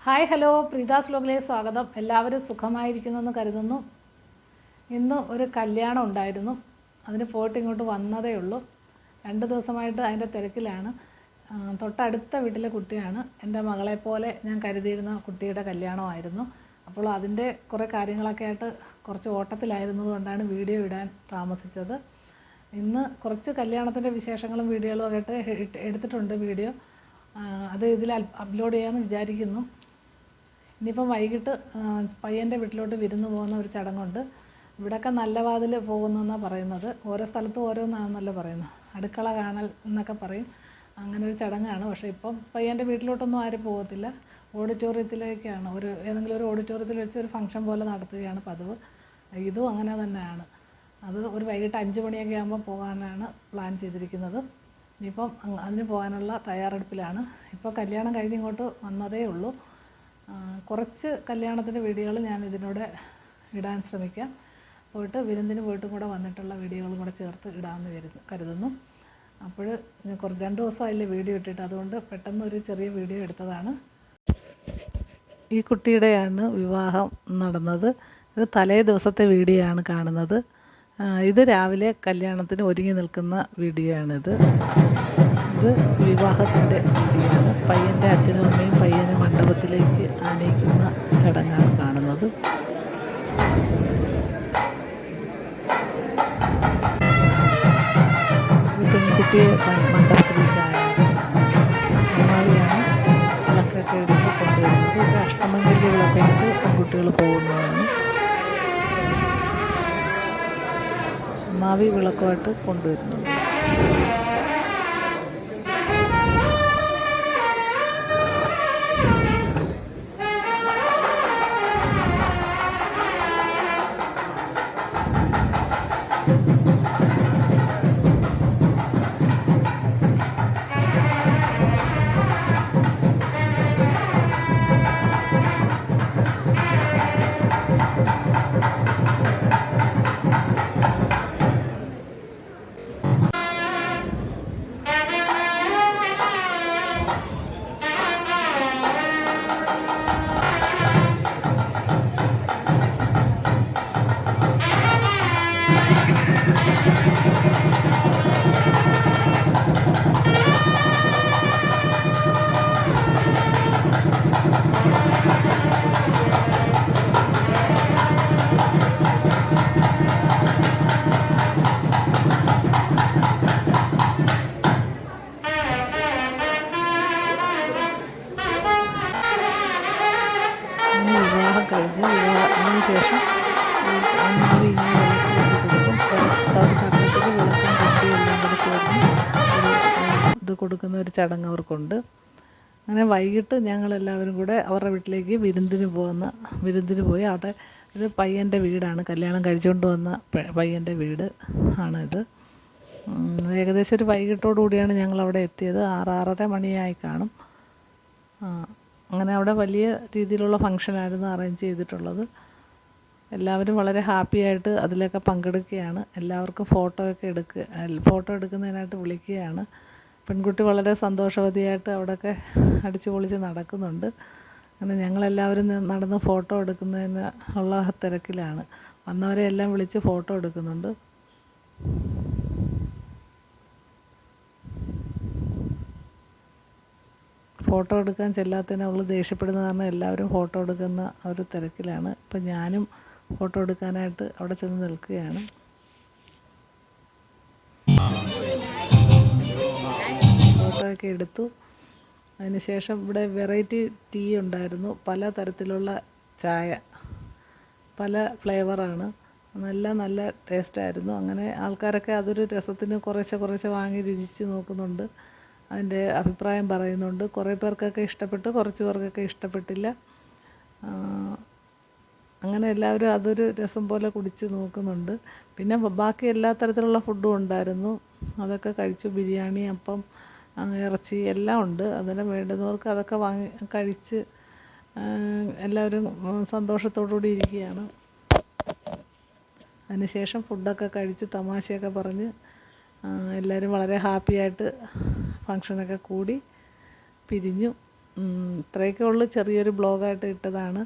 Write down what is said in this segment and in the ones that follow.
Hi hello, പ്രീതാസ് വ്ലോഗിലേക്ക് സ്വാഗതം. എല്ലാവരും സുഖമായിരിക്കുന്നെന്ന് കരുതുന്നു. ഇന്ന് ഒരു കല്യാണം ഉണ്ടായിരുന്നു. അതിന് പോയിട്ട് ഇങ്ങോട്ട് വന്നതേ ഉള്ളൂ. 2 ദിവസമായിട്ട് അതിൻ്റെ തിരക്കിലാണ്. തൊട്ടടുത്ത വീട്ടിലെ കുട്ടിയാണ്. എൻ്റെ മകളെപ്പോലെ ഞാൻ കരുതിയിരുന്ന കുട്ടിയുടെ കല്യാണമായിരുന്നു. അപ്പോൾ അതിൻ്റെ കുറേ കാര്യങ്ങളൊക്കെ ആയിട്ട് കുറച്ച് ഓട്ടത്തിലായിരുന്നതുകൊണ്ടാണ് വീഡിയോ ഇടാൻ താമസിച്ചത്. ഇന്ന് കുറച്ച് കല്യാണത്തിൻ്റെ വിശേഷങ്ങളും വീഡിയോകളും ഒക്കെ ആയിട്ട് എടുത്തിട്ടുണ്ട് വീഡിയോ. അത് ഇതിൽ അപ്ലോഡ് ചെയ്യാമെന്ന് വിചാരിക്കുന്നു. ഇനിയിപ്പം വൈകിട്ട് പയ്യൻ്റെ വീട്ടിലോട്ട് വിരുന്ന് പോകുന്ന ഒരു ചടങ്ങുണ്ട്. ഇവിടെയൊക്കെ നല്ല വാതിൽ പോകുന്നെന്നാണ് പറയുന്നത്. ഓരോ സ്ഥലത്തും ഓരോന്നാണെന്നല്ലോ പറയുന്നത്. അടുക്കള കാണൽ എന്നൊക്കെ പറയും. അങ്ങനെ ഒരു ചടങ്ങാണ്. പക്ഷേ ഇപ്പം പയ്യൻ്റെ വീട്ടിലോട്ടൊന്നും ആരും പോകത്തില്ല. ഓഡിറ്റോറിയത്തിലേക്കാണ്, ഏതെങ്കിലും ഒരു ഓഡിറ്റോറിയത്തിൽ വെച്ച് ഒരു ഫംഗ്ഷൻ പോലെ നടത്തുകയാണ് പതിവ്. ഇതും അങ്ങനെ തന്നെയാണ്. അത് ഒരു വൈകിട്ട് 5 മണിയൊക്കെ ആകുമ്പോൾ പോകാനാണ് പ്ലാൻ ചെയ്തിരിക്കുന്നത്. ഇനിയിപ്പം അതിന് പോകാനുള്ള തയ്യാറെടുപ്പിലാണ്. ഇപ്പോൾ കല്യാണം കഴിഞ്ഞ് ഇങ്ങോട്ട് വന്നതേ ഉള്ളൂ. കുറച്ച് കല്യാണത്തിൻ്റെ വീഡിയോകൾ ഞാൻ ഇതിനോടെ ഇടാൻ ശ്രമിക്കാം. വിരുന്നിന് പോയിട്ടും കൂടെ വന്നിട്ടുള്ള വീഡിയോകളും കൂടെ ചേർത്ത് ഇടാമെന്ന് കരുതുന്നു. അപ്പോൾ 2 ദിവസമായില്ലേ വീഡിയോ ഇട്ടിട്ട്, അതുകൊണ്ട് പെട്ടെന്നൊരു ചെറിയ വീഡിയോ എടുത്തതാണ്. ഈ കുട്ടിയുടെയാണ് വിവാഹം നടന്നത്. ഇത് തലേ ദിവസത്തെ വീഡിയോ ആണ് കാണുന്നത്. ഇത് രാവിലെ കല്യാണത്തിന് ഒരുങ്ങി നിൽക്കുന്ന വീഡിയോ ആണിത്. ഇത് വിവാഹത്തിൻ്റെ വീഡിയോയാണ്. പയ്യൻ്റെ അച്ഛനും അമ്മയും പയ്യനെ മണ്ഡപത്തിലേക്ക് ആനയിക്കുന്ന ചടങ്ങാണ് കാണുന്നത്. പെൺകുട്ടിയെ മണ്ഡപത്തിലേക്ക് അമ്മാവിയാണ് വിളക്കൊക്കെ എടുത്ത് കൊണ്ടുവരുന്നത്. ഇത് അഷ്ടമംഗല്യ വിളക്കായിട്ട് പെൺകുട്ടികൾ പോകുന്നതാണ്. അമ്മാവി വിളക്കുമായിട്ട് കൊണ്ടുവരുന്നത്. വിവാഹം കഴിഞ്ഞ് അതിനുശേഷം അമ്മാവി ഇങ്ങനെ വിളക്ക് കൊടുക്കും. തരണത്തിൽ വിളക്കും കണ്ടിയും എല്ലാം കൂടെ ചേർന്ന് ഇത് കൊടുക്കുന്ന ഒരു ചടങ്ങ് അവർക്കുണ്ട്. അങ്ങനെ വൈകിട്ട് ഞങ്ങളെല്ലാവരും കൂടെ അവരുടെ വീട്ടിലേക്ക് വിരുന്നിന് പോയി. അവിടെ ഇത് പയ്യൻ്റെ വീടാണ്, കല്യാണം കഴിച്ചുകൊണ്ട് വന്ന പയ്യൻ്റെ വീട് ആണിത്. ഏകദേശം ഒരു വൈകിട്ടോടുകൂടിയാണ് ഞങ്ങളവിടെ എത്തിയത്. 6-6:30 മണിയായി കാണും. അങ്ങനെ അവിടെ വലിയ രീതിയിലുള്ള ഫംഗ്ഷനായിരുന്നു അറേഞ്ച് ചെയ്തിട്ടുള്ളത്. എല്ലാവരും വളരെ ഹാപ്പിയായിട്ട് അതിലൊക്കെ പങ്കെടുക്കുകയാണ്. എല്ലാവർക്കും ഫോട്ടോ എടുക്കുന്നതിനായിട്ട് വിളിക്കുകയാണ്. പെൺകുട്ടി വളരെ സന്തോഷവതിയായിട്ട് അവിടെയൊക്കെ അടിച്ചു പൊളിച്ച് നടക്കുന്നുണ്ട്. അങ്ങനെ ഞങ്ങളെല്ലാവരും നടന്ന് ഫോട്ടോ എടുക്കുന്നതിന് ഉള്ള തിരക്കിലാണ്. വന്നവരെ എല്ലാം വിളിച്ച് ഫോട്ടോ എടുക്കുന്നുണ്ട്. ഫോട്ടോ എടുക്കാൻ ചെല്ലാത്തതിന് അവൾ ദേഷ്യപ്പെടുന്ന കാരണം എല്ലാവരും ഫോട്ടോ എടുക്കുന്ന ഒരു തിരക്കിലാണ്. ഇപ്പം ഞാനും ഫോട്ടോ എടുക്കാനായിട്ട് അവിടെ ചെന്ന് നിൽക്കുകയാണ്. ഫോട്ടോയൊക്കെ എടുത്തു. അതിനുശേഷം ഇവിടെ വെറൈറ്റി ടീ ഉണ്ടായിരുന്നു. പല തരത്തിലുള്ള ചായ, പല ഫ്ലേവറാണ്. നല്ല ടേസ്റ്റായിരുന്നു. അങ്ങനെ ആൾക്കാരൊക്കെ അതൊരു രസത്തിന് കുറേശ്ശെ വാങ്ങി രുചിച്ച് നോക്കുന്നുണ്ട്. അതിൻ്റെ അഭിപ്രായം പറയുന്നുണ്ട്. കുറേ പേർക്കൊക്കെ ഇഷ്ടപ്പെട്ടു, കുറച്ച് പേർക്കൊക്കെ ഇഷ്ടപ്പെട്ടില്ല. അങ്ങനെ എല്ലാവരും അതൊരു രസം പോലെ കുടിച്ച് നോക്കുന്നുണ്ട്. പിന്നെ ബാക്കി എല്ലാ തരത്തിലുള്ള ഫുഡും ഉണ്ടായിരുന്നു. അതൊക്കെ കഴിച്ചു. ബിരിയാണി, അപ്പം, ഇറച്ചി എല്ലാം ഉണ്ട്. അതെല്ലാം വേണ്ടുന്നവർക്ക് അതൊക്കെ കഴിച്ച് എല്ലാവരും സന്തോഷത്തോടുകൂടി ഇരിക്കുകയാണ്. അതിനുശേഷം ഫുഡൊക്കെ കഴിച്ച് തമാശയൊക്കെ പറഞ്ഞ് എല്ലാവരും വളരെ ഹാപ്പിയായിട്ട് ഫങ്ഷനൊക്കെ കൂടി പിരിഞ്ഞു. ഇത്രയൊക്കെ ഉള്ളു, ചെറിയൊരു ബ്ലോഗായിട്ട് ഇട്ടതാണ്.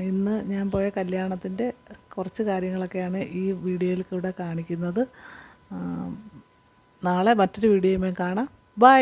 ഇന്ന് ഞാൻ പോയ കല്യാണത്തിൻ്റെ കുറച്ച് കാര്യങ്ങളൊക്കെയാണ് ഈ വീഡിയോയിൽ കൂടെ കാണിക്കുന്നത്. നാളെ മറ്റൊരു വീഡിയോയുമായി കാണാം. ബൈ.